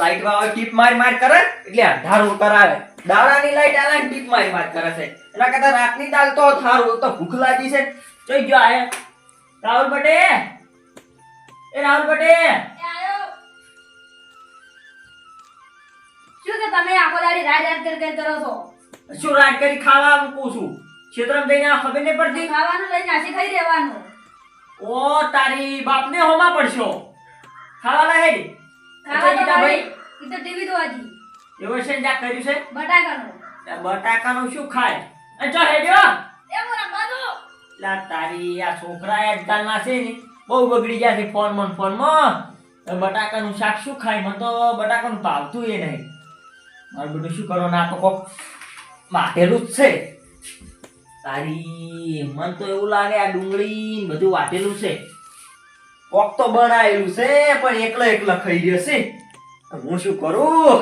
Light વાળો tip માર કરે એટલે અંધારું કરાવે. દાડાની લાઈટ આલે ટીપ માર કરે છે. એના કરતા રાતની દાલ તો થારું તો ભૂખ લાગી છે. જોઈ ગયો આય રાહુલ બટે. એ રાહુલ બટે. શું કે તમે આખો દાડી રાડ કરો છો? શું રાત કરી ખાવા મૂકું છું? ક્ષેત્રમાં જઈને આ ખબર નહીં પડતી? ખાવાનું લઈને આશી ખાઈ રહેવાનું. ઓ તારી બાપને હોમાં પડશો. ખાવા લા હેડી. ખાવા તો ભાઈ ઈ તો ટીવી જોવાજી. એવો છે જા કર્યું છે બટાકાનું. બટાકાનું શું ખાય? એ ચો હેડ્યો. એ મોરા બાજુ. લા તારી આ છોકરા આજકાલના છે ને બહુ બગડી ગયા છે ફોનમાં. બટાકાનું શાક શું ખાય? મને તો બટાકાનું ભાવતું એ નહીં. મારું બધું શું કરો ના તો કોક વાટેલું જ છે. તારી મન તો એવું લાગે આ ડુંગળી ને બધું વાટેલું છે. કોક તો બનાવેલું છે પણ એકલો ખાઈ રહ્યો છે. હું શું કરું?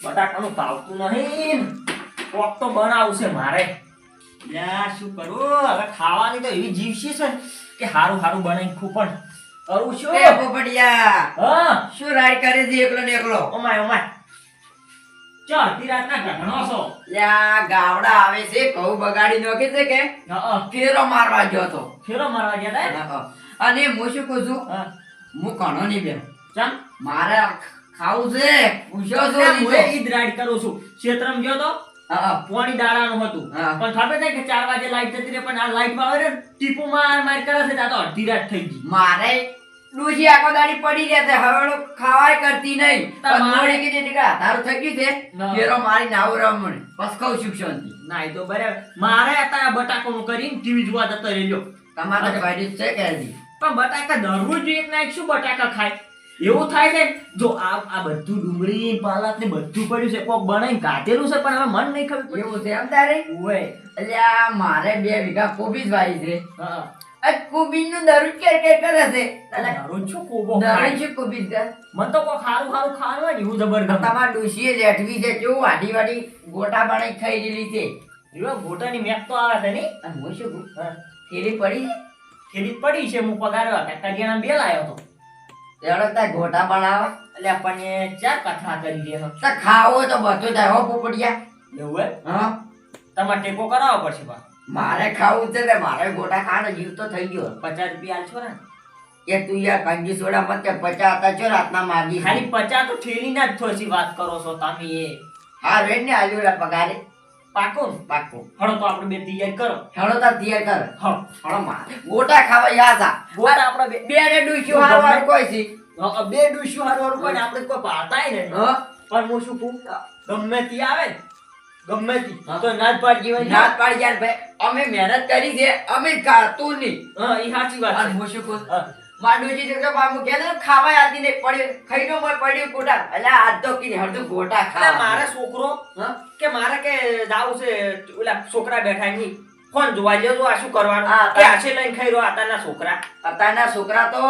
બટાકાનું ભાવતું નહીં. કોક તો બનાવવું છે મારે. યા શું કરું? હવે ખાવાની તો એવી જીવશી છે કે હારું બનાવી ખૂબ પણ કરું શું? એ પોપડિયા હા શું રાડ કરે છે એકલો ને એકલો? ઓમાય ચાલતી રાતના ઘટનો છો. લ્યા ગાવડા આવે છે ઘઉં બગાડી નાખે છે કે ફેરો મારવા ગયો તો. ફેરો મારવા ગયા તા? હા. અને હું શું કહું છું, હા હું ઘણો નહીં બેન ચમ મારે ખાવું છે. પૂછ્યો છો હું લીધો. ઈદ રાઈડ કરું છું. ક્ષેત્રમાં ગયો તો હા. પોણી દાડાનું હતું. હા. પણ ખબર છે કે 4 વાગે લાઈટ જતી રહે પણ આ લાઈટ માં આવે ને ટીપુ માર કરે છે. આ તો અડધી રાત થઈ ગઈ. મારે ડૂસી આખો દાડી પડી રહ્યા છે હવે ખાવાય કરતી નહીં. પણ મોડી કીધી ટીકા તારું થઈ ગયું છે ના. ફેરો મારી નાવ રમણ બસ કહું શિક્ષણ ના એ તો બરાબર. મારે અત્યારે બટાકાનું કરીને ટીવી જોવા જતો રહ્યો. તમારે ગાડી છે કે હજી? પણ બટાકા દરરોજ એક ના એક શું બટાકા ખાય? એવું થાય છે જો આ બધું ડુંગળી પાલક ને બધું પડ્યું છે કોક બનાવીને કાઢેલું છે પણ હવે મન નહીં ખબર પડી. એવું છે એમ તારે? ઓય અલ્યા મારે 2 વીઘા કોબીજ વાવી છે. હા આ કોબીજ નું દરરોજ કેર કરે છે. દરરોજ શું કોબો દરરોજ ખાય? શું કોબીજ કરે? મન તો કોક હારું ખાવાનું હોય ને એવું જબરદસ્ત. તમાર ડોશીએ લેઠવી છે કેવું વાડી વાડી ગોટા બનાવી ખાઈ લીધી છે. એવા ગોટાની મેક તો આવે છે ની. અને હું શું કહું? હા. થેલી પડી છે? ખેડી પડી છે હું પગાર કડિયાના બે લાયો તો. એવડો તાર ગોટા બનાવે એટલે પણ એ 4 કથા કરી દેનો. તો ખાવો તો બધું થાય હો પોપડિયા. એવું હે? હા તમારે ટેકો કરાવવો પડશે બા. મારે ખાવું છે ને મારે ગોટા ખાવાનો જીવ તો થઈ ગયો. 50 રૂપિયા આલશો ને? એ તું યાર કંજી સોડા મત કે 50 હતા છો રાતના માગી છે. ખાલી 50 તો ઠેલીના જ થોડી વાત કરો છો તમે એ. હા રેડ ને આલ્યો પગારે પાકો ને? પાકો. હળો તો આપણે બે તૈયાર કરો. હેડો તાર તૈયાર કર. હળો. હળો મારે ગોટા ખાવા યાદ આ ગોટા આપણે બે બે ને ડૂસ્યું હારવાનું કોઈ છે. બે ડુસ્યું હારવાનું કોઈ આપણે કોઈ પાતાય નહીં. હા પણ હું શું કહું ગમે તી આવે ને ગમે તી તો નાદ પાડી જીવન નાત પાડી યાર ભાઈ અમે મહેનત કરી છે અમે ખાતું નહીં. હા ઈ સાચી વાત અને છે. હું શું કહું હા. માંડુજી તો બાબુ કે ખાવા આતી ને પડ્યો ખાઈનો મય પડ્યો ગોટા એટલે આજ તો કીને હરદુ ગોટા એટલે ખા. મારે છોકરો હા કે મારે કે જાવું છે ઓલા છોકરા બેઠા નહીં કોણ જોવા લ્યો તો આ શું કરવાનું હા, કે આશે લઈને ખાઈ રહ્યો આતાના છોકરા અત્યારના છોકરા તો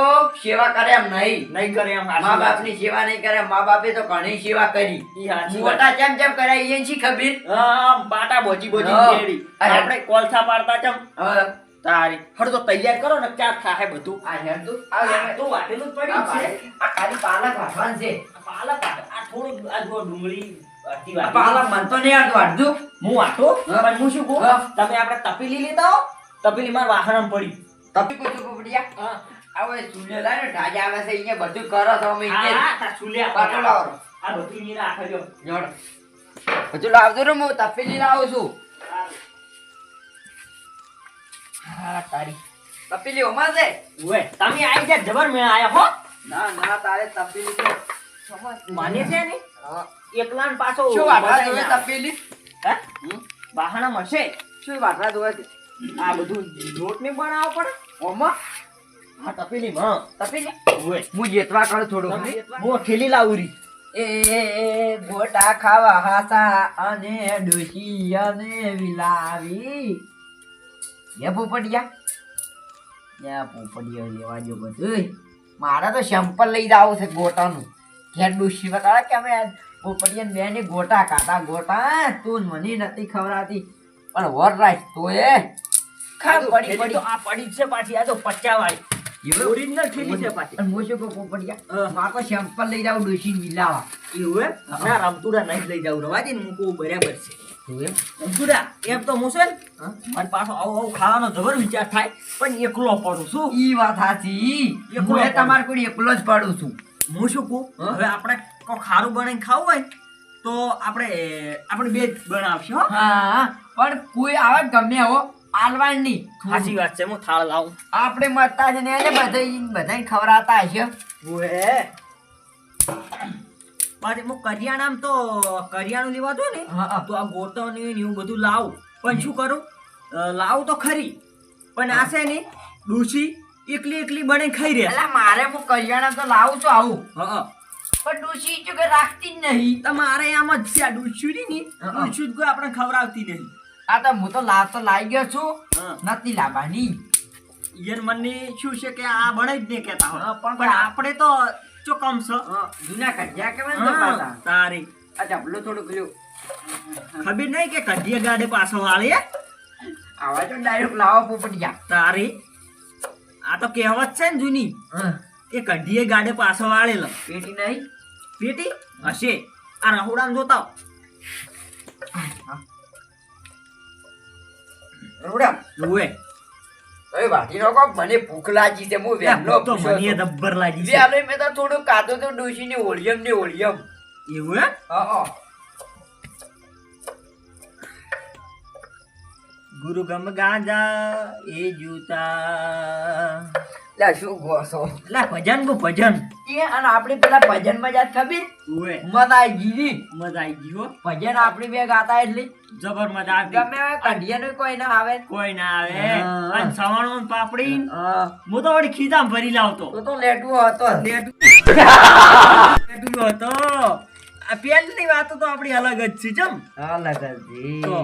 સેવા કરે એમ નહીં. નહીં કરે એમ મા બાપની સેવા નહીં કરે. મા બાપે તો ઘણી સેવા કરી. ઈ સાચી વાત. મોટા જેમ જેમ કરાય એ શી ખબર? હા બાટા બોજી હા. કેડી અરે. આપણે કોલથા પાડતા ચમ હવે તારી હળ તો તૈયાર કરો ને ક્યાં થાય બધું આ હેરતું આ તો વાટેલું જ પડ્યું છે. આ ખાલી પાલક વાટવાનું છે. પાલક વાટે. આ થોડું આ જો ડુંગળી અડધી આ વાટી. પાલક મન તો નહીં આવતું અડધું. હું વાટો હા. પણ હું શું કહું હા. તમે આપણે તપેલી લેતા હો તપેલી માર વાહણમ પડી. તપી કુછ પોપડિયા હા આવે સુલે લાય ને ઢાજા આવે છે અહીંયા બધું કરો તો અમે હા અહીંયા તા સુલ્યા પાટો લાવો. આ બધું નીરા આખજો. જોડ બધું લાવજો ને હું તપેલી લાવું છું. હા તારી તપેલી ઓમાં છે? ઓએ તમે આઈ જા જબર મે આયા હો. ના ના તારે તપેલી તો સમજ માને છે ને હા. એકલા ને પાછો શું વાટવા બધાય જોવે ના. તપેલી? હે વાહણમ હશે. શું વાટવા જોવે છે? આ બધું લોટ ને બનાવવો પડે. ઓમાં હા તપેલી માં તપેલી ઓએ હું જેતવા કરું થોડું. હું ઠેલી લાવરી. એ ગોટા ખાવા હાસા અને ડોશી અને વિલાવી એ પોપડિયા લેવા જો બધું મારે તો સેમ્પલ લઈ જાવ છે ગોટાનું. ઘેર ડોશી બતાડે કે અમે પોપડિયા બે ની ગોટા ખાતા ગોટા તું મને નથી ખવડાતી પણ વર રાખ તો એ ખા પડી પડી પડી તો આ પડી જ છે પાછી આ તો 50 વાળી એવું? ઓરિજિનલ ઠેલી છે પાછી અને હું શું કહું પોપટિયા? હા. મારે તો સેમ્પલ લઈ જાઉં ડોશીને મિલાવા. એવું એમ ના રમતુડા નહીં લઈ જાવ રવાજી ને હું કહું બરાબર છે એવું એમ? રમતુડા એમ તો હું છે ને હા? મારે પાછો આવું ખાવાનો જબર વિચાર થાય પણ એકલો પડું શું ઈ વાત સાચી. એકલો હું એ પડું. તમારે કોઈ એકલો જ પાડું છું. હું શું કહું હા? હવે આપણે કોઈ ખારું બનાવીને ખાવું હોય ને તો આપણે બે જ બનાવશું હો હા, પણ કોઈ આવે ગમે એવો આલવાન નહીં. સાચી વાત છે હું થાળ લાવું આપણે મરતા છે ને એને બધાય ખવડાવતા હશે. ઓએ પાછી હું કરિયાણામાં તો કરિયાણું લેવા દો ને હા, હા. તો આ ગોટો ને એવું બધું લાવું પણ શું કરું લાવું તો ખરી પણ આ છે ને ડૂસી એકલી બને ખાઈ રહે એટલે મારે હું કરિયાણા તો લાવું છું આવું, હા પણ ડોશી જો કે રાખતી જ નહીં. તમારે આમ જ છે આ ડૂસ્યું ની હા. ડૂસ્યું કોઈ આપણે ખવડાવતી નહીં આ તો હું તો લાવી ગયો છું. હા નથી લાવવાની. ઈયન મને શું છે કે આ બને જ નહીં કહેતા હોય હા, પણ પણ આપણે તો ચોકમ છે જૂના કજિયા કેવાય ને તો હા, પાછા. તારી આ જબલું થોડું પેલું ખબર નહીં કે કઢીએ ગાડે પાછો વાળી આવા તો ડાયરેક્ટ લાવો પોપટિયા. તારી આ તો કહેવત છે ને જૂની એ કઢીએ ગાડે પાછો વાળેલો પેટી નહીં. પેટી હશે આ રહોડામાં જોતા રોડા જોવે હવે વાટી નો કોક મને ભૂખ લાગી છે. હું વહેલો તો પૂછ્યો મને હતો. દબ્બર લાગી છે વહેલો મેં તો થોડું કાધું તો ડોશીની ઓળિયમ ને ઓળિયમ. એવું એમ હા. ગુરુ ગમ ગાંજા એ જૂતા લા શું ગોસો લા ભજન ગો ભજન એ અને આપણે પેલા ભજન માં જાત ખબર ઓએ મજા આવી ગઈ. મજા આવી ગઈ હો ભજન આપણી બે ગાતા એટલે જબર મજા આવી ગમે હવે કઢિયાનું કોઈ ના આવે. કોઈ ના આવે હા. અને સવાણો ને પાપડી હા, હું તો વળી ખીજામ ભરી લાવતો તો લેટવો હતો. લેટું હતો આ પેલી વાતો તો આપણી અલગ જ છે ચમ અલગ હતી. તો.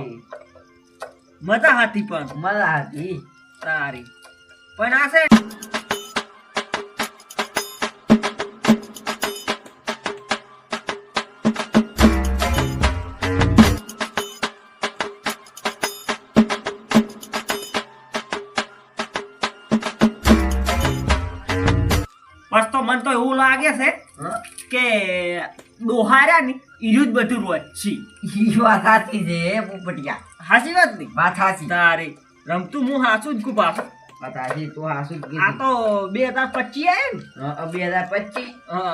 મજા હતી પણ મજા હતી. તારી પણ આ છે બસ તો મને તો એવું લાગે છે હા? કે ડોહાર્યા ને ઈરું જ બધું રોજ છે ઈ વાત સાચી છે પોપટિયા. હાચી વાત નહીં વાત સાચી. તારે રમતું હું હાચું જ ખૂબ આપું વાત સાચી. તું હાસુ જ આ કીધું. તો 2025 આવે ને હા, 2025.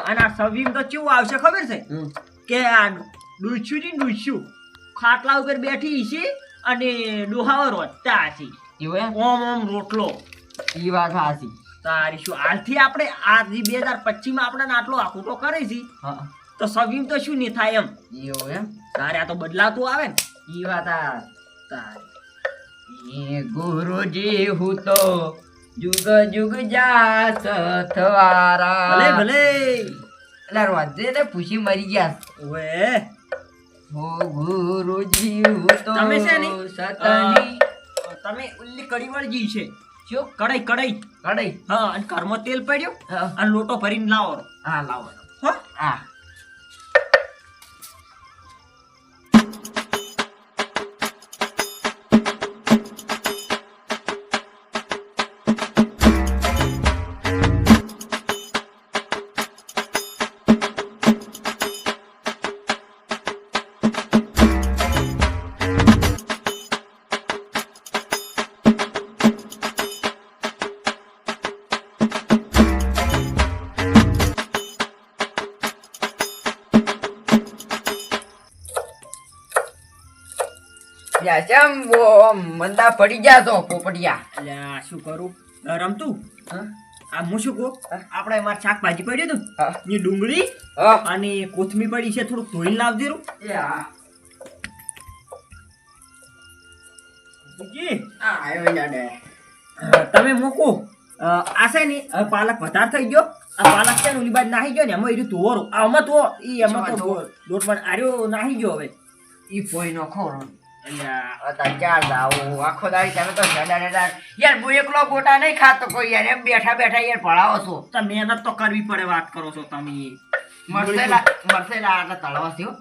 અને આ સવીમ તો કેવું આવશે ખબર છે હમ. કે આ ડૂસ્યું ખાટલા ઉપર બેઠી છે અને ડોહાવા રોટતા છે એવું એમ? ઓમ રોટલો ઈ વાત સાચી. તારી શું હાલથી આપણે આ જે 2025 માં આપણે આટલો આખુટો કરે છે હા, તો સવીમ તો શું નહીં થાય એમ એવું એમ? તારે આ તો બદલાતું આવે ને ઈ વાત આ. તારી એ ગુરુજી હું તો જુગ જુગ જાસ થવારા. ભલે ભલે એટલે રોજે ને પૂછી મરી ગયા. ઓએ હો ગુરુજી હું તો તમે છે ને, સતની તમે ઉલ્લી કડી વળજી છે શું કડાઈ કડાઈ. હા અને ઘરમાં તેલ પડ્યું હા, અને લોટો ભરીને લાવો હા લાવો. હો હા. યાચમ મંદા પડી ગયા તો પોપટિયા. અલ્યા શું કરું રમતું હા? આ હું શું કહું હા? આપણે એમાં શાકભાજી પડ્યું હતું હા? ની ડુંગળી હા? અને કોથમીર પડી છે થોડુંક ધોઈને લાવજે રું એ હા. જી આ આવ્યો જાડે. તમે મૂકો આ છે ને હવે પાલક વધારે થઈ ગયો આ પાલક છે ને ઓલી બાજુ નાહી ગયો ને એમાં એર્યું ધોવાનું આમાં તો એમાં તો લોટ પણ આર્યો નાહી ગયો હવે ઈ પોઈ નો ખોરો. અલ્યા અત્યારે ચાર દાવો આખો દાડી તમે તો યાર હું એકલો ગોટા નહીં ખાતો કોઈ યાર એમ બેઠા બેઠા યાર ભણાવો છો. તો મહેનત તો કરવી પડે વાત કરો છો તમે મરસેલા આટલા તળવાથી હો.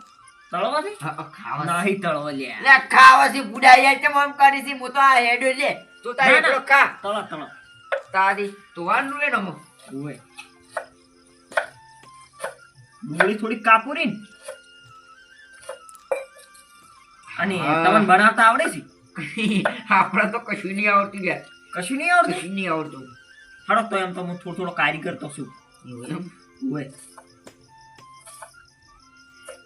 તળવાથી ખાવા નાહી તળવા લ્યા લે ખાવાથી બુડા યાર કેમ આમ કરી છે હું તો આ હેડો લે તું તારે ના, ના. એકલો ખા. તળો તળો તારી તુવાનું રે નમો ઓય ડુંગળી થોડી કાપુરી ને અને હા. તમને બનાવતા આવડે છે આપણે તો કશું નહીં આવડતું યાર કશું નહીં આવડતું કશું નહીં આવડતું હડો તો એમ તો હું થોડો થોડો કારીગર તો છું એવું એમ? ઓય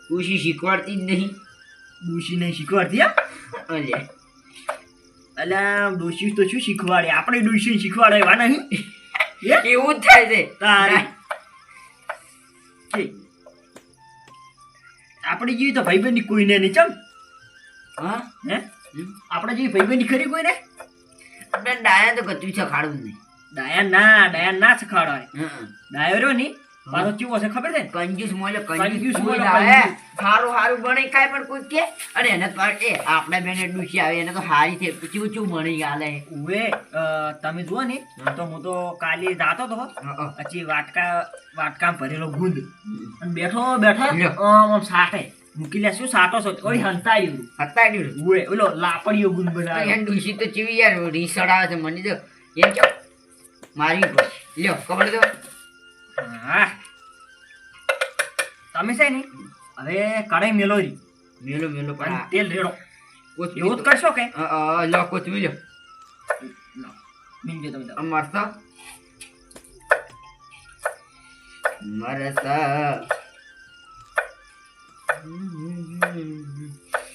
ખુશી શીખવાડતી જ નહીં ડોશી નહીં શીખવાડતી હા અલ્યા અલા ડોશી તો શું શીખવાડે આપણે ડોશી શીખવાડે એવા નહીં હે? એવું જ થાય છે તારી કે આપણે જેવી તો ભાઈબંધી કોઈને નહીં ચમ હા હે આપણે જેવી ભાઈબંધી ખરી કોઈને આપણે ડાયા તો કતું શીખાડવું નહીં ડાયા ના શીખવાડાય હં. ડાયો રહ્યો ની પાછો કેવો હશે ખબર છે ને? કંજૂસ મોલે કંજૂસ કંજૂસ મોલે, મોલે કંજૂસ. સારું સારું બને કાંઈ પણ કોઈ કે અને એને તો એ આપણા બેને ડૂસી આવે એને તો હારી છે ચૂ ચૂ બની આલે ઉવે તમે જુઓ ને તો હું તો કાલે જાતો હતો પછી વાટકા ભરેલો ગુંદ અને બેઠો બેઠો લ્યો. આમ સાટે મૂકી લે શું સાટો છો ઓય હંતાયું હતા નહીં ઉવે ઓલો લાપડીયો ગુંદ બનાવ્યો એને ડૂસી તો ચીવી યાર રીસડ આવે છે મને તો એમ કેમ મારી પછી લ્યો ખબર તો હા તમે છે ને હવે કઢાઈ મેલોરી મેલો મેલો પણ અને તેલ રેડો કોથમીર એવું જ કરશો કે લો કોથમીર લ્યો મીન તમે જાઓ. મરસા મરસા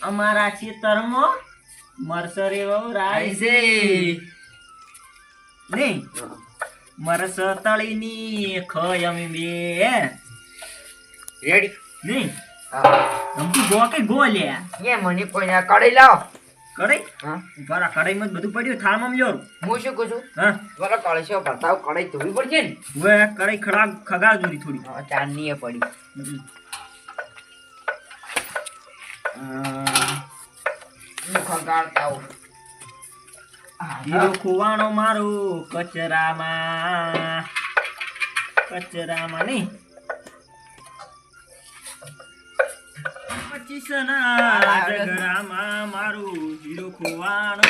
અમારા ખેતરમાં મરસરે વવરાય છે નહીં મરસ તળીની ખય અમે બે રેડી નહીં હા રમતું ગો કે ગો લ્યા એ મને કોઈ ના કઢાઈ લાવો કઢાઈ હા ઉભારા કઢાઈમાં જ બધું પડ્યું થાળમાં લ્યો હું શું કહું છું હા બોલો કળશો બતાવ કઢાઈ ધોવી પડશે ને હવે કઢાઈ ખગાડ જોડી થોડી હા, ચાંદની એ પડી હું ખગાડતા આવું હીરો ખોવાણો મારો કચરામાં નહીં 25 ના ઝઘડામાં મારું હીરો ખોવાણો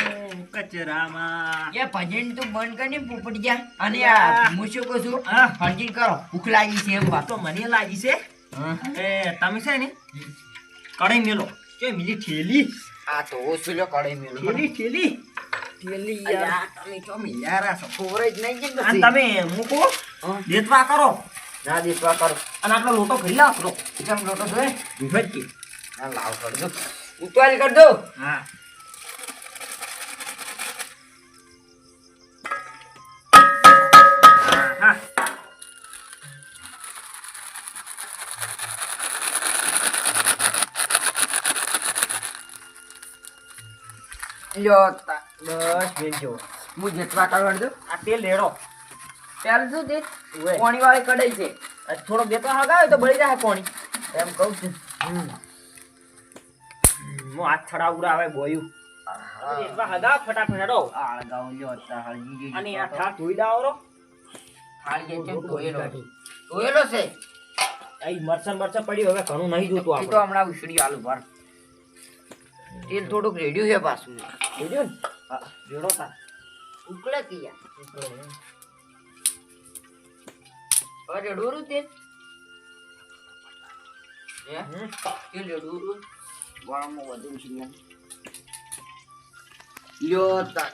કચરામાં એ ભજન તું બંધ કરીને પોપટ જા અને આ હું શું કહું છું હા. ભજન કરો ભૂખ લાગી છે એમ વાત તો મને લાગી છે એ તમે છે ને કઢાઈ મેલો કે મિલી ઠેલી આ તો ઓછું લ્યો કઢાઈ મેલું ઠેલી ઠેલી યાર. યાર તમે તો મિલારા છો ખબર જ નહીં કે અને તમે મૂકો હા. દેતવા કરો ના દીસવા કરો અને આપણો લોટો ભરી લાવો કરો કેમ લોટો જોઈ ભરી ના લાવ કર દો ઉતારી કર દો હા હા લ્યો બસ બેન જો હું જેટલા કરવા દો આ તેલ લેડો પેલું શું તે ઉવે. પાણી વાળી કઢાઈ છે આ થોડો દેતવા હગાવે તો બળી જાય પાણી એમ કહું છું હું હાથ છડા ઉડાવે બોયું દેતવા હગાવ ફટાફટ હેડો આળગાવ લ્યો અત્યારે હળજી અને આ થાળ ધોઈ દાવો રો હાળી છે ધોયેલો ધોયેલો છે અહીં મરચા પડ્યું હવે ઘણું નહીં જોતું એ તો આપણે હમણાં ઉછળી આલુ ભર તેલ થોડુંક રેડ્યું છે પાછું જોજો ને હા જોડો તા ઉકળે કે યાર અરે ડોરું તેલ હે તેલ ડોરું ગરમમાં વધુ ઉછળી લ્યો તા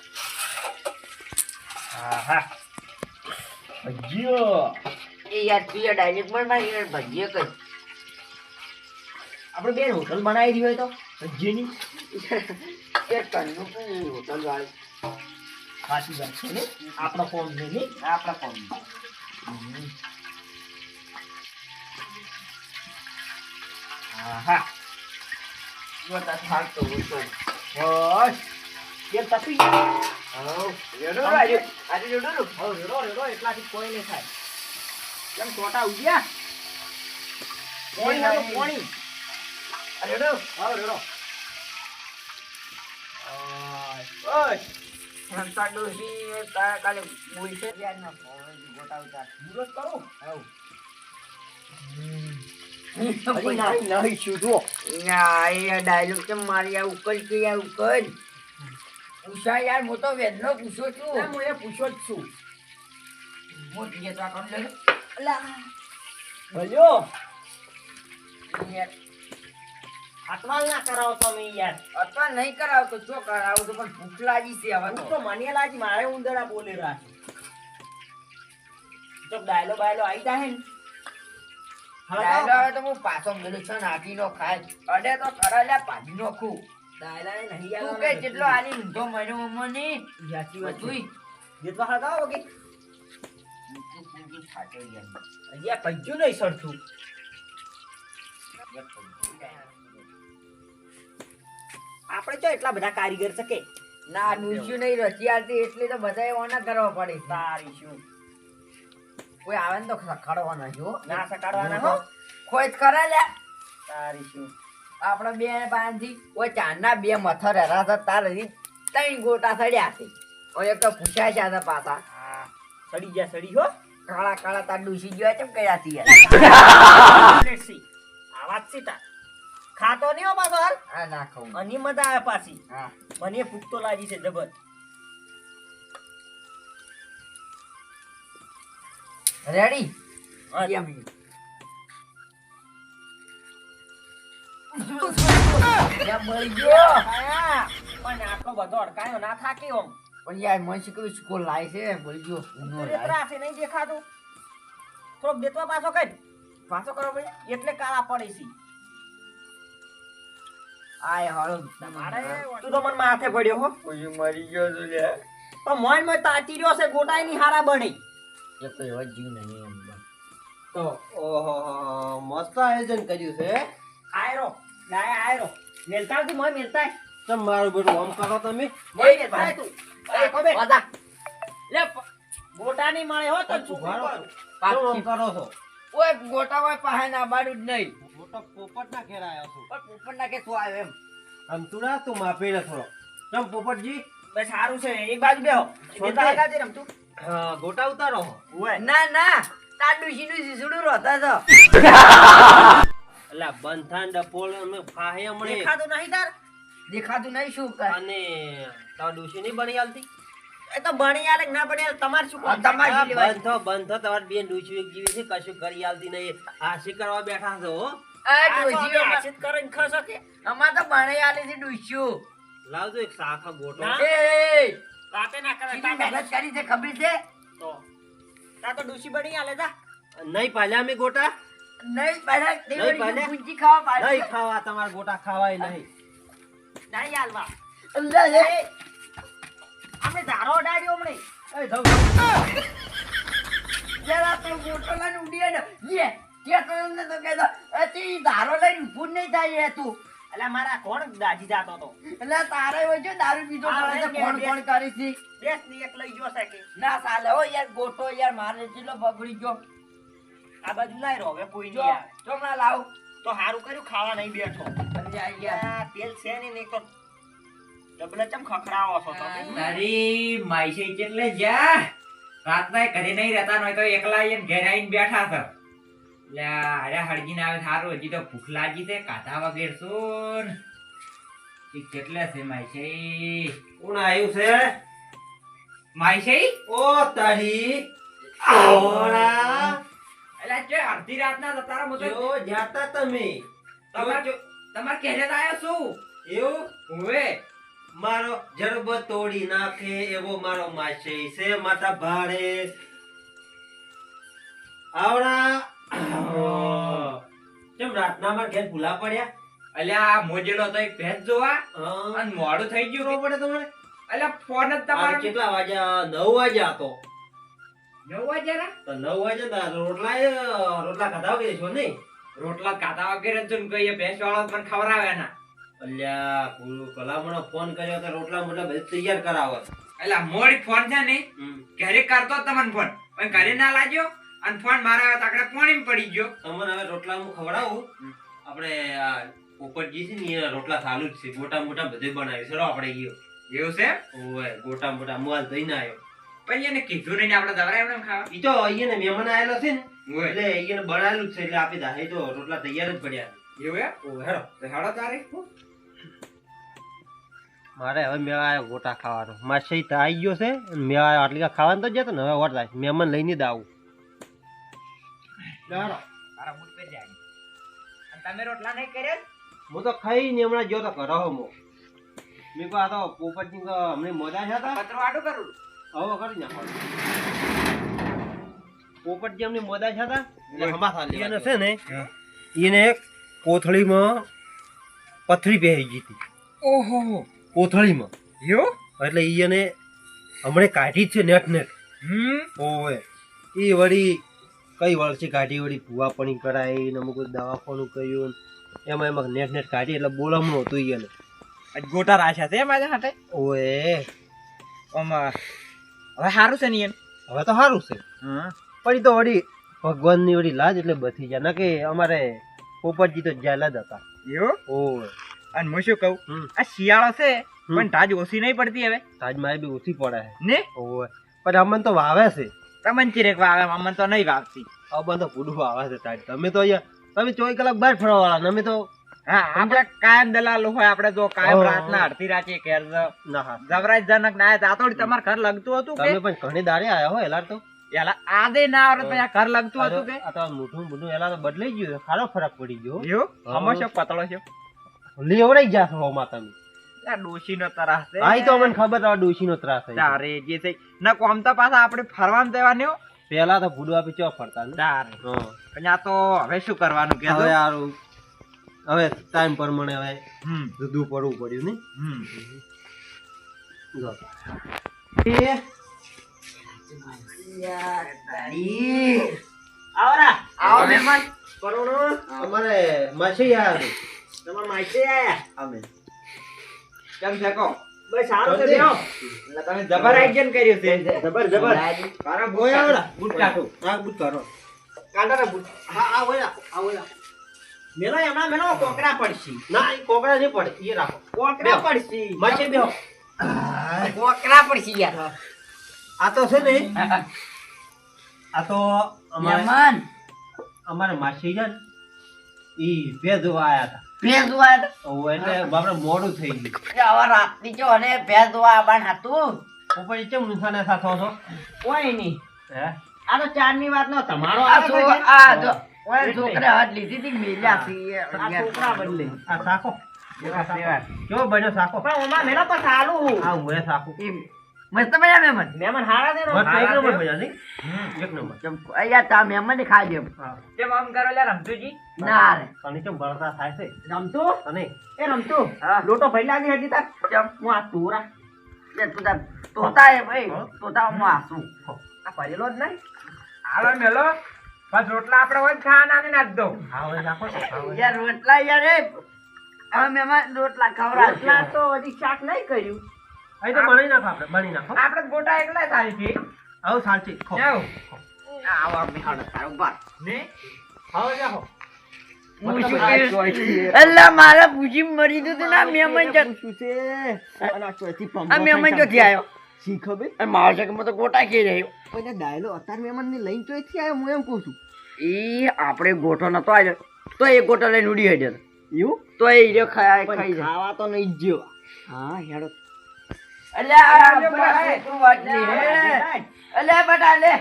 હા ભજીયો એ યાર તું યાર ડાયરેક્ટ પણ મારી યાર ભજીએ કઈ આપણે બેન હોટલ બનાવી દી હોય તો ભજીયાની એ કન્નું કઈ હોટલ વાળી ખાસી વાત છે ને આપણો ફોન નહીં આપણા કોમ હા જો તા થાક તો ઓછો બસ તેલ તપી ગયું હવ રેડો આજે આજે રેડો રો હવે રેડો એટલાથી કોઈ નહીં થાય કેમ ટોટા ઉગ્યા પોણી ના તો પોણી રેડો હવે રેડો ઓય હંતા ડોસી તા કાલે બોલશે યાર ના ગોટા ઉતાર મુરત કરો હવ નહીં શું જુઓ ના એ ડાયલોગ કે મારી આ ઉકલ કે યાર ઉકલ પૂછા યાર મોટો વેદનો પૂછો છું હું એ પૂછો જ છું મોટી એ તો આ કરી લે. અલા, બોલ્યો યાર, અટવાલ ના કરાવો તમે યાર. અથવા નહીં કરાવતો શું કરાવું તો પણ ભૂખ લાગી છે હવે હું તો. તો મને લાગી મારે ઉંદરા બોલે રાખે. તો ડાયલો બાયલો આવી જાય ને. ડાયલો હવે તો હું પાછો મેલું છે નાખી નો ખાય અડે તો કરાલ્યા ભાજી નો ખું. ડાયલા નહીં તું આવવાના કે નથી. જેટલો આની ઊંધો મર્યો મને સાચી વાત છે. બધુંય. જેટલા હળગાવો કે ઊંચું પૂંચું થાતો યાર. હજી આ કજ્જુ નહીં સરખું. આપણે તો એટલા બધા કારીગર છે કે ના ડૂસ્યું નહીં રચી આવતી એટલે તો બધાએ ઓના કરવા પડે છે. તારી શું કોઈ આવે ને તો ખડવાના જો ના સકાડવાના હો. કોઈ જ કરે લે. તારી શું આપણે બે પાંચથી કોઈ ચારના બે મથર હરા હતા તાર હજી 3 ગોટા સડ્યા છે. ઓય એક તો પૂછ્યા છે આ પાછા હા સડી જા સડી હો. કાળા કાળા તાર ડૂસી ગયો કેમ કર્યા છે યાર. લેટ્સી આ વાત છે તાર. ખાતો નહીં હો પાછો હાલ. આ ના ખાવું. અને મજા આવે પાછી. હા મને ભૂખ તો લાગી છે જબર. રેડી હા. કેમ ઈ? યા મરી ગયો. આયા. પણ આટલો બધો અડકાયો ના થાકી ઓમ. પણ યાર મને શીખવી સ્કૂલ લાય છે મરી ગયો ઊનો લાય. રેતરા છે નહીં દેખાતું. થોડોક દેતવા પાછો કઈ પાછો કરો ભાઈ. એટલે કાળા પડે છે. આય હાલો તમારે તું તો મને માથે પડ્યો હો. કોઈ મરી ગયો તો લે. પણ મોય મોય તાતી રહ્યો છે ગોટાઈ ની હારા બની. એક તો એવો જીવ નહીં એમ બસ. તો ઓહો મસ્ત આયોજન કર્યું છે. આયરો લાય આયરો મેલતા તું મોય મેલતા ચમ મારું બેટું આમ કરો તમે. મોય મેલતા તું આખો બે પાછા. લે ગોટા ની મળે હો તો ઉભા રહો. છોકરી ચમ આમ કરો છો. ઓય ગોટા હોય પાસે ના બાડું જ નહીં. મોટો પોપટ ના ઘેર આવ્યો છું. પણ પોપટ ના કે શું આવ્યો એમ. આમ તું ના તું માપી ને થોડો. ચમ પોપટજી બસ સારું છે એક બાજુ બેહો છોડ દેતા દે. હગાજે રમતું હા, ગોટા ઉતારો. ઓય ના ના તાર ડુસીનું શીસુડું રોતા છો. અલા બંધાન ડપોળ અમે ફાહે હમણે દેખાતું નહીં તાર દેખાતું નહીં શું કર. અને તાર ડોશી નહીં બની આલતી. એ તો બની આલે કે ના બની આલે તમારે શું હા, કામ? તમારે આ શું લેવાનું? બંધો તમાર બેન ડોશી એક જીવી છે કશું કરી આલતી નહીં. હાસી કરવા બેઠા છો હો. આ આ તો ડોસીઓ અમે આશિત કરીને ખસો કે અમાર તો ભણે આલે છે ડુસ્યું. લાવજો એક સાખા ગોટો. ના. એ રાતે ના કરે કેટલી મહેનત કરી છે ખબર છે. તો તા તો ડૂસી બની આલે જા નહીં પાલ્યા અમે ગોટા. નહીં પહેલા નહીં પહેલા? પૂંજી ખાવા પાડી. નહીં ખાવા તમારા ગોટા ખાવાય નહીં. નહીં આલવા અંદર છે. આપણે ધારો અડાડ્યો હમણે એ ધમ. જરા તો ગોટો લઈને ઉડીએ ને લે કે તો એમને તો કહેતો અતી ધારો લઈને ઊભું જ નહીં થાય એ તું. એટલે મારા કોણ દાજી જાતો તો એટલે તારે હોય છે દારૂ પીધો હા, કરે છે લઈ કોણ ગયા, કોણ કરી છે. બેસ ની એક લઈ ગયો છે કે ના ચાલે હો યાર ગોટો યાર મારે જેટલો બગડી ગયો. આ બાજુ લાઈ રહ્યો હવે કોઈ જો નહીં આવે જો ના લાવ. તો હારું કર્યું ખાવા નહીં બેઠો અરે આ યાર આ તેલ છે ને નહીં તો ડબલે ચમ ખખડાવો છો તમે તારી માઈસે કેટલે જા રાતના ઘરે નહીં રહેતા નય તો એકલા આઈને ઘરે આઈને બેઠા છે લે અરે હળગીને આવે થારું હજી તો ભૂખ લાગી છે કાઢા વગેર શું ઈ કેટલે છે માઈસે કોણ આવ્યું છે? માઈસે ઓ તારી આવડા. એટલે જે અડધી રાતના તો તારા મતો જો જાતા તમે. તમાર ઘરે જ આયો છું એવું ઓવે મારો જરબ તોડી નાખે એવો મારો માછઈ છે માથા ભાડે. આવડા. કેમ રાતના માં ઘેર ભૂલા પડ્યા? અલ્યા મોજેલો તો એક ભેંસ જોવા હા. અને મોડું થઈ ગયું ખબર પડે તમારે? અલ્યા ફોન જ આ તમારો કેટલા વાગ્યા? 9 વાગ્યા તો. 9 વાગ્યા તો 9 વાગ્યા તો રોટલા ખાધા વગેરે છો નહીં? રોટલા કાઢા વગેરે જ કહીએ ભેંસ વાળો પણ ખવડાવે ના અલ્યા ભલામણો ફોન કર્યો તો રોટલા મોટલા બધું તૈયાર કરાવો. અલ્યા મોડી ફોન છે ને ઘરે કરતો જ તમને ફોન પણ ઘરે ના લાગ્યો અને ફોન મારા તાકડે પાણી પડી ગયો તમને હવે રોટલા હું ખવડાવું. આપણે આ પોપટજી છે ને એ રોટલા ચાલુ જ છે. મોટા મોટા બધે બનાવી છે આપણે ગયો. એવું છે ઓય મોટા મોટા મોલ દઈને આવ્યો. પણ એને કીધું નહીં ને આપણે દવરાય એમને ખાવા ઈ તો અહીંયા મહેમાન આયેલો છે ને ઓય એટલે અહીંયા બનાવેલું જ છે એટલે આપી દાહે તો રોટલા તૈયાર જ પડ્યા. એવું એમ ઓ હેડો. તો હેડો તારે મારે હવે મેળા ગોટા ખાવાનો માસી તો આવી ગયો છે મેળા આટલી ખાવાનું તો જતો ને હવે વટ લાગે મહેમાન લઈને જ આવું તારા બૂટ પહેરી જાય. અને તમે રોટલા નહીં કર્યા? હું તો ખાઈ ને હમણાં ગયો તો ઘર હો મેં કહો આ તો પોપટજી હમણાં મોજા છે હતા પતરો આડું કરું. હવે કરી નાખો પોપટજી અમને મોદા છે હતા એટલે હમાસા લેવા એને છે ને એને કોથળીમાં પથરી પહેરી ગઈ હતી ઓહો કોથળીમાં યો એટલે એને હમણે કાઢી જ છે નેટ ઓવે એ વળી કઈ વર્ષે કાઢી વળી ભૂવાપણી કરાઈ ને અમુક દવાખાનું કર્યું એમાં નેટ કાઢી એટલે બોલામણું હતું એને આજ ગોટા રાખ્યા છે મારા હાથે. ઓએ ઓમાં હવે સારું છે ને ઈયન? હવે તો સારું છે હા પણ ઈ તો વળી ભગવાનની વળી લાજ એટલે બધી જાય ના કે અમારે પોપટજી તો જેલા જ હતા યો ઓવે અને હું શું કહું હમ. આ શિયાળો છે પણ તાજ ઓછી નહીં પડતી હવે તાજમાં બી ઓછી પડે છે ને ઓવે પણ અમને તો વાવે છે તમને ચીરેક વાવે અમને તો નહીં વાવતી. અમને તો પૂડું વાવે છે તાજ તમે તો અહીંયા તમે 24 કલાક બહાર ફરવા વાળા ને અમે તો હા આપણે કાયમ દલાલ હોય આપણે તો કાયમ હા, રાતના હા. અડધી રાતે ઘેર ના હા જબરાજ જનક ના આયા તો તમારે ઘર લગતું હતું કે તમે પણ ઘણી દાડે આયા હો એલા તો એલા આદે ના આવડે પછી આ ઘર લગતું હતું કે આ તો મોઢું બધું એલા તો બદલાઈ ગયું છે. ખારો ફરક પડી ગયો યો હા. હમો છે પતળો છે લેવડાઈ જા છો માં તમે આ ડોશી નો તરાસ છે આ તો અમને ખબર તો ડોશી નો ત્રાસ છે તારે જે છે ના કોમ તો પાછા આપણે ફરવાનું દેવાનું પેલા તો ભૂડું આપી ચો ફરતા ને તારે હા. પણ આ તો હવે શું કરવાનું કે હવે યારું હવે ટાઈમ પ્રમાણે હવે હમ દૂધ પડવું પડ્યું ને હમ જો. આવો મહેમાન. અમારે માસી યાર તમારા માઈસે આયા અમે કેમ છે કહો બસ સારું છે શાંતિ. બેહો. એટલે તમે જબર આયોજન કર્યું છે જબર જબર તારા ઓય આવડા. બૂટ કાઢો હા બુટ કાઢો કાંડા રે બુટ હા આ ઓલા આ ઓલા મેલો એમાં મેલો કોકરા પડશી ના એ કોકરા નહીં પડે એ રાખો કોકરા પડશી માસી બેહો કોકરા પડશે યાર. આ તો છે ને આ તો અમારે મહેમાન અમારે માસી છે ને ઈ ભેજ જોવા આયા હતા ભેંસ દોવા હતા. ઓ એટલે બાપરે મોડું થઈ ગયું એટલે હવે રાતની જો અને ભેંસ દોવા આવવાનું હતું. ઉપર ચેમ નુકસાને સાથો છો કોઈ નહીં હે આ તો ચારની વાત નો તમારો આ આવે છે છો- ને? આ જો ઓય એટલે. છોકરે હાથ લીધી હતી મેલ્યા છે આ છોકરા બદલે આ સાખો સેવા જો બન્યો સાખો પણ ઓમાં મેલો પણ સારું આ હું સાખો એમ. મસ્ત મજા મહેમાન. મહેમાન હારા દે મસ્ત એક હારા નંબર છે. બન્યા નહીં એક નંબર ચમ અહીંયા તા મહેમાન ખાઈ જેમ કેમ આમ કરો લે રમતુજી ના રે તને કેમ બળતા થાય છે રમતું તને એ રમતું હા. લોટો ભાઈ લાગી હતી તાર ચમ હું આ તુરા લે તું તાર તોતા એ ભાઈ હા. તોતા હું આસું આ ભરેલો જ નહીં હાલો મેલો બસ રોટલા આપણે હોય ખાવાના ને નાખ દો હા હવે સાખો યાર રોટલા યાર એ હવે મહેમાન રોટલા ખવડાવશે. રોટલા તો હજી શાક નહીં કર્યું અહીં તો બની નાખો આપણે બની નાખો આપણે ગોટા એકલા થાય છે આવું સાચી ખો જાઓ આવો મેહાડો તારો બાર. ને હવે જાઓ હું શું કહીશ? અલ્લા મારા પૂછી મરી ગયું તું ના મહેમાન જ. શું છે અને આ ચોથી આ મહેમાન ક્યાંથી આવ્યો? શી ખબર અને મારા શકમાં તો ગોટા કે રહ્યો. પણ ડાયલો અત્યારે મહેમાન ને લઈને ચોથી આવ્યો હું એમ કહું છું ઈ આપણે ગોઠો નતો આવ્યો તો એ ગોટો લઈને ઉડી હેડ્યો એવું તો એ ઈર્યો ખાઈ પણ ખાઈ જાય. ખાવા તો નહીં જ જેવા હા હેડો અલ્યા આ લે, પેલા ભાઈ. છોકરું વાટલી હે. અલ્યા બટા લે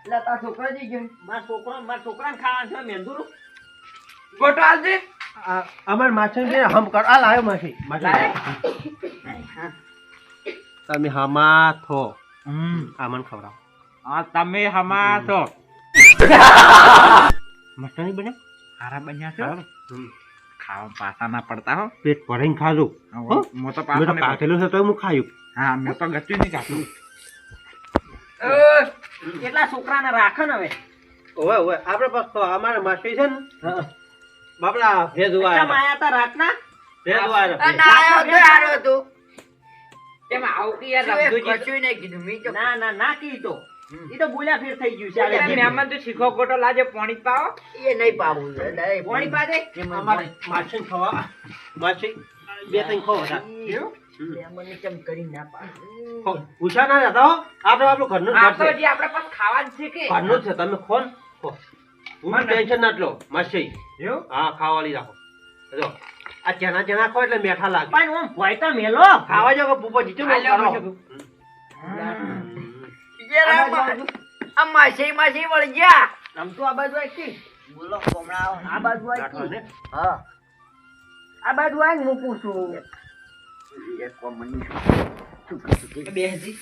લે તાર છોકરો જી ગયો. મારા છોકરાને ખાવા છે મેંદુરું ગોટો આવજે અમાર માછલી ને હમ કર આ લાયો માછી તમે હમા થો આ મને ખવડાવો હા તમે હમા છો મસ્ત નહીં બને હારા બન્યા છો હમ. ખાવા પાસા ના પડતા હો પેટ ભરીને ખાજો હો? મો તો મેં પાસા તો નહીં કાઢેલું છે તો હું ખાયું હા મેં તો ગચ્યું નહીં કાઢું કેટલા છોકરાને રાખે ને હવે ઓવે ઓવે આપણે પાસ તો અમારે માછી છે ને બાપડા ભેજ કેમ વાળા આયા તા રાતના ભેજ આ વાળા ના આવ્યો તો હારું હતું. તેમાં આવું કે યાર શું એ રમતુજી કશું નહીં કીધું મેં તો ના કી તો ઈ તો બોલ્યા ફેર થઈ ગયું છે અરે આ મહેમાન તો શીખો ગોટો લાજે પાણી પાવો એ નહીં પાવું છે. નહીં પાણી પાદે અમારે માછી ખવા માછી બે ત્રણ ખો બધા મહેમાનને કેમ કરી ના પાડું? ખો. પૂછા ના જતા હો આપણે આપણું ઘરનું જ આ ઘર તો છે જે આપણે પાસ ખાવા જ છે કે ઘરનું જ છે તમે ખો ને ખો હું મને- ટેન્શન ના લો માછી એવું હા ખાવાલી રાખો જો આ ચણા ચણા ખો એટલે મેઠા લાગે પણ ઓમ ભોય તો મેલો ખાવા જો કે ભૂપતજી ચલો કરો આ માસી વળી ગયા રમતું આ બાજુ આઈ બોલો કોમળા આ બાજુ રાખો આઈ ને. હા આ બાજુ આઈ હું પૂછું એક કોમની બેહજી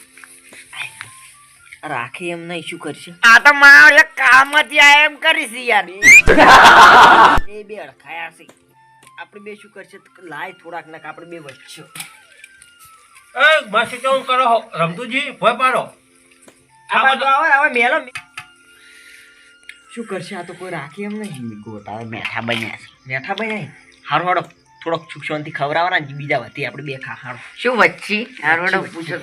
રાખી એમ નહીં શું કરશે આ તો મારો એક કામ હતી આ એમ કરીશ યાર એ બે અડખાયા છે આપણે બે શું કરશે લાય થોડાક નાક આપણે બે વચ્ચે એ માસી કેવું કરો હો? રમતુજી ભોય પાડો આ બાજુ આવે મેલો શું કરશે આ તો કોઈ રાખી એમ નહીં ગોટા મેઠા બન્યા છે મેઠા ભાઈ નહીં હારો હાડો થોડોક સુખ શાંતિ ખવડાવવાના ને બીજા વધી આપણે બે ખા હાડો શું વચ્ચી હારોડો પૂછો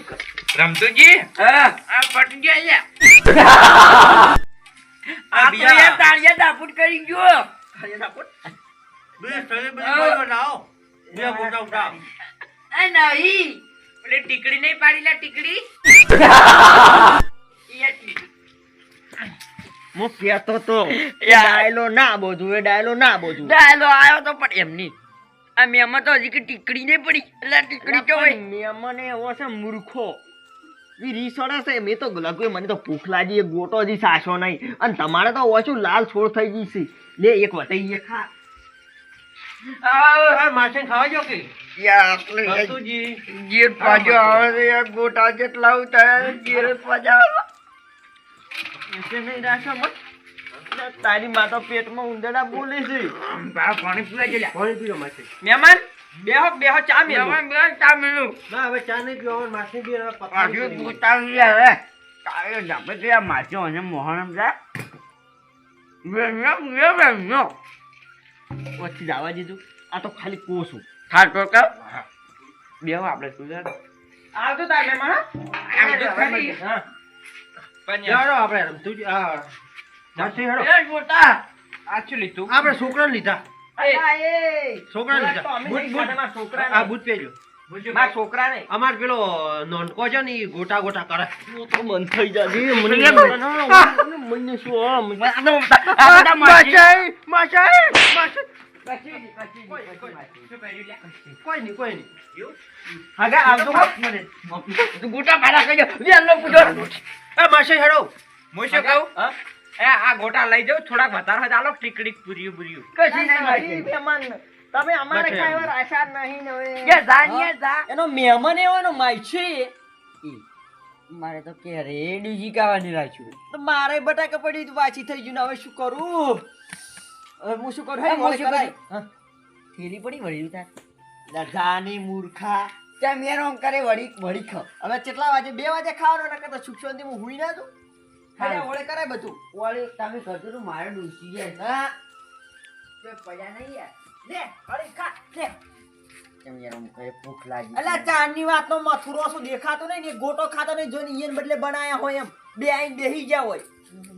રમતુજી હા આ પટ ગયા આ તો યાર તાળિયા દાપુટ કરી ગયો બે સ્ટોરી બધી કોઈ બનાવો બે મોટા ઉઠાવ આ નહીં પેલી ટીકડી નહીં પાડી લે ટીકડી હું કહેતો તો ડાયલો ના બોજું એ ડાયલો ના બોજું ડાયલો આવ્યો તો પણ એમની આ મેમાં તો હજી કે ટીકડી નહીં પડી એટલે ટીકડી તો હોય મને એવો છે મૂર્ખો ઈ રીસોડા છે મેં તો લગ્યું મને તો ભૂખ લાગી એ ગોટો હજી સાચો નહીં અને તમારે તો ઓછું લાલ છોડ થઈ ગઈ છે લે એક વટાઈ એ ખા આ માસી ખાવા જો કે યાર આટલું રમતુજી ગીર પાજો આવે છે યાર ગોટા જેટલા ઉતાર્યા ગીર પાજા એસે નહીં રાખો મત તારી માતા પેટમાં ઉંદરડા બોલે છે પાણી પીવા ગયેલા પાણી પીરો માસી મહેમાન બેહો બેહો ચા મેલો ચા મેલું ના હવે ચા નહીં પીવાનું માસી બી હવે પકડી પાજો કરી. ઉતારી હવે કાયો જાપે તો યાર માજો અને મોહનમ જા વેનો વચ્ચે જવા દીધું આ તો ખાલી કોશું ખાટો કા બેહો આપણે સુધાર આવતો તાર મહેમાન આવતો ખરી હા ચાલો આપણે રમતુજી આ માસી હેડો એ ગોટા આછું લીધું આપણે છોકરાને લીધા છોકરાને તો લીધા અમે બૂટ નહીં બૂટ ખાતા, મારા છોકરા આ બૂટ પહેરજો મારા છોકરા ને અમાર પેલો નોનકો છે ને ઈ ગોટા ગોટા કરે તો બંધ થઈ જશે મને મને શું કોઈ નહીં કોઈ નહીં આગા આવજો ગોટા ભાડા કરજો વેલો પૂછો એ માસી હેડો હું શું કહું હા? આ ગોટા લઈ જાઉં થોડાક વધારે હોય ચાલો ટીકડી પૂરી પૂરી કશી નહીં નહીં, મહેમાન તમે અમારે બચે. કાંઈ વાર આશા નહીં ને હવે. કે જાનીએ જા એનો મહેમાન એવાનો માય છે મારે તો કે રેડીજી કાવાની રાખ્યું તો મારે બટાકા પડી તો પાછી થઈ ગયું ને હવે શું કરું હવે હું શું કરું હે હું મોડે શું કરાય કરું? હા. થેલી પડી વળી તાર લજાની મૂર્ખા ત્યાં મેરો કરે વળી વળી ખાવ હવે કેટલા વાગે 2 વાગે ખાવાનું ને કરતા સુખ શાંતિ હું હુઈ ના દઉં હારું. અરે ઓળે કરાય બધું વળી તમે કરજો તો મારે ડૂસી જાય હા તો પડ્યા નહીં યાર લે અરે ખા લે કેમ યાર આમ કરે ભૂખ લાગી અલા ચાંદની વાતનો મથુરો શું દેખાતો નહીં ને ગોટો ખાતો નહીં જોઈને ઈયન બદલે બનાયા હોય એમ બે આઈને બેહી ગયા હોય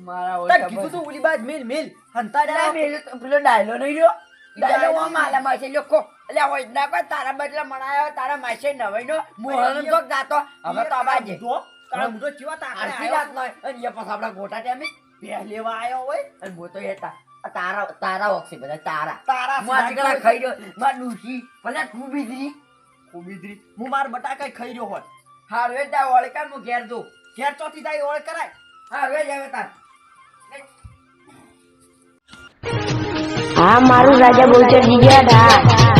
મારા તાર ઓછા કીધું તું ઓલી બાજ મેલ મેલ હંતા અલા જા મેલો તો પેલો ડાયલો નહીં રહ્યો ડાયલો ડાયલો આમ આલા માસે લોકો એટલે હોય ના કોઈ તારા બદલે મણાયો તારા માસે નવાઈનો મોહન તો જાતો હવે તો આબાજે તારા મુઢો ચીવા તાકડે આરસી રાત નો અને એ પછી આપણા ગોટા ટાઈમે બે લેવા આયો હોય અને મોતો એ તારા તારા ઓક્સી બધા તારા તારા હું આજકડા ખાઈ રહ્યો માર ડૂસી ભલે તું બીજી ખૂબીદરી હું માર બટાકા ખાઈ રહ્યો હોય હારું એ તા ઓળકા હું ઘેર દઉં ઘેર ચોથી જાય ઓળ કરાય હારું એ જ આવે તાર હા મારું રાજા બહુચર જીગ્યા હતા